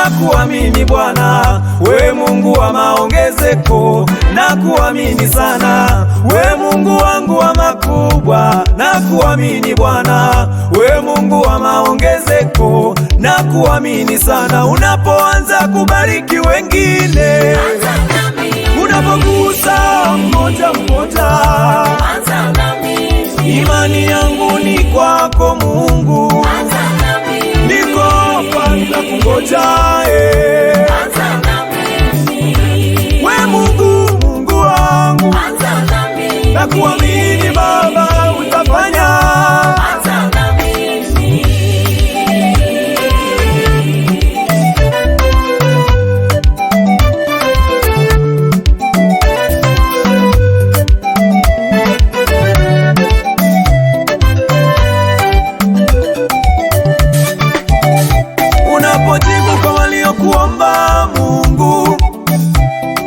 nakuamini Bwana, we Mungu wa maongezeko, nakuamini sana, we Mungu wangu wa makubwa, nakuamini Bwana, we Mungu wa maongezeko, nakuamini sana. Unapoanza kubariki wengine, unapogusa mmoja mmoja, imani yangu ni kwako Mungu, niko hapa ninakungoja. We Mungu, Mungu wangu, nakuamini Baba, utafanya. Unapojibu kwa waliokuomba Mungu,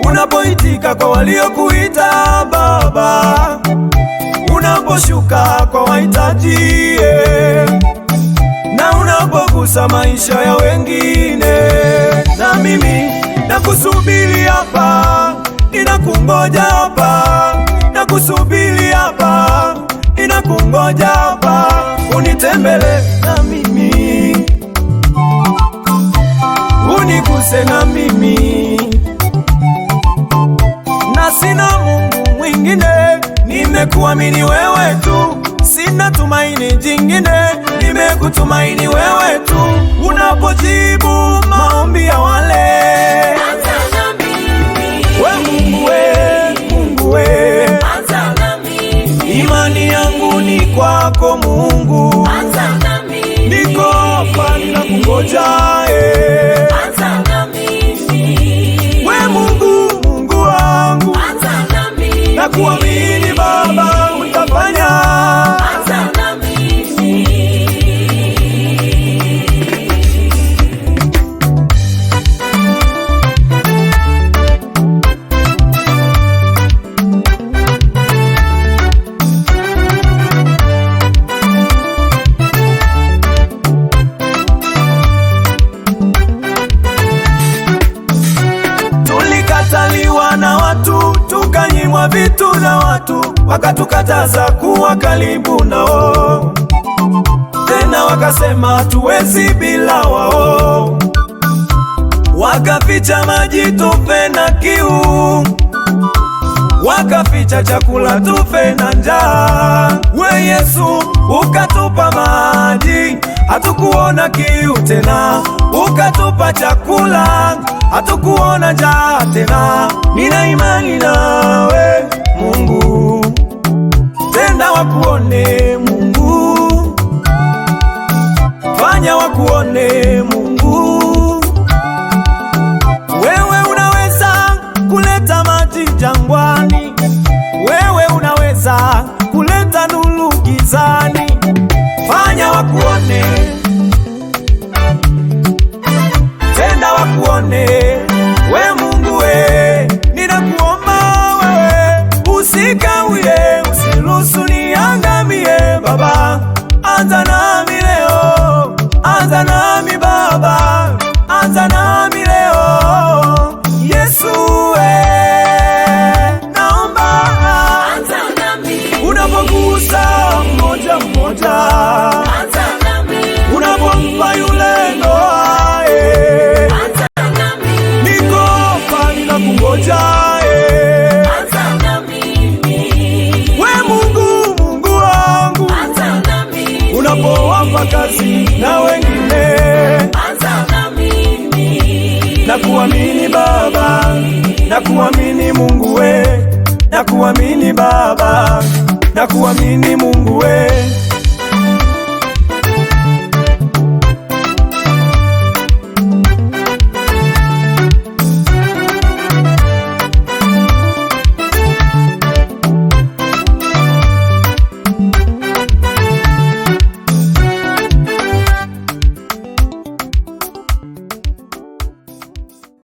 unapoitika kwa waliokuita Baba, unaposhuka kwa wahitaji, na unapogusa maisha ya wengine, na mimi nakusubiri hapa, ninakungoja hapa, nakusubiri hapa, ninakungoja hapa, unitembele na mimi, uniguse na mimi, na sina Mungu mwingine, nimekuamini wewe tu, sina tumaini jingine, nimekutumaini wewe tu. Unapojibu maombi ya wale, we Mungu we, Mungu we, imani yangu ni kwako Mungu, niko hapa ninakungoja. We Mungu, Mungu wangu, nakuamini Baba, utafanya. Tulikataliwa na watu, tukanyimwa vitu na watu, wakatukataza kuwa karibu nao, tena wakasema tuwezi bila wao, wakaficha maji tufe na kiu, wakaficha chakula tufe na njaa. We Yesu ukatupa maji, hatukuona kiu tena, ukatupa chakula, hatukuona njaa tena. Nina imani nawe Mungu, tenda wakuone Mungu, fanya wakuone Mungu. Wewe unaweza kuleta maji jangwani, wewe unaweza kuleta nuru gizani, fanya wakuone, tenda wakuone. We Mungu we, ninakuomba wewe, usikawie, usiruhusu niangamie Baba. Anza nami leo, anza nami Baba, anza nami leo. Yesu we, naomba anza nami. Unapogusa mmoja mmoja, anza nami. Unapompa yule ndoa, anza nami. Niko hapa ninakungoja, anza nami. We Mungu, Mungu wangu, anza nami. Unapowapa kazi na wengine, anza nami. Nakuamini Baba, nakuamini Mungu we, nakuamini Baba, nakuamini Mungu we.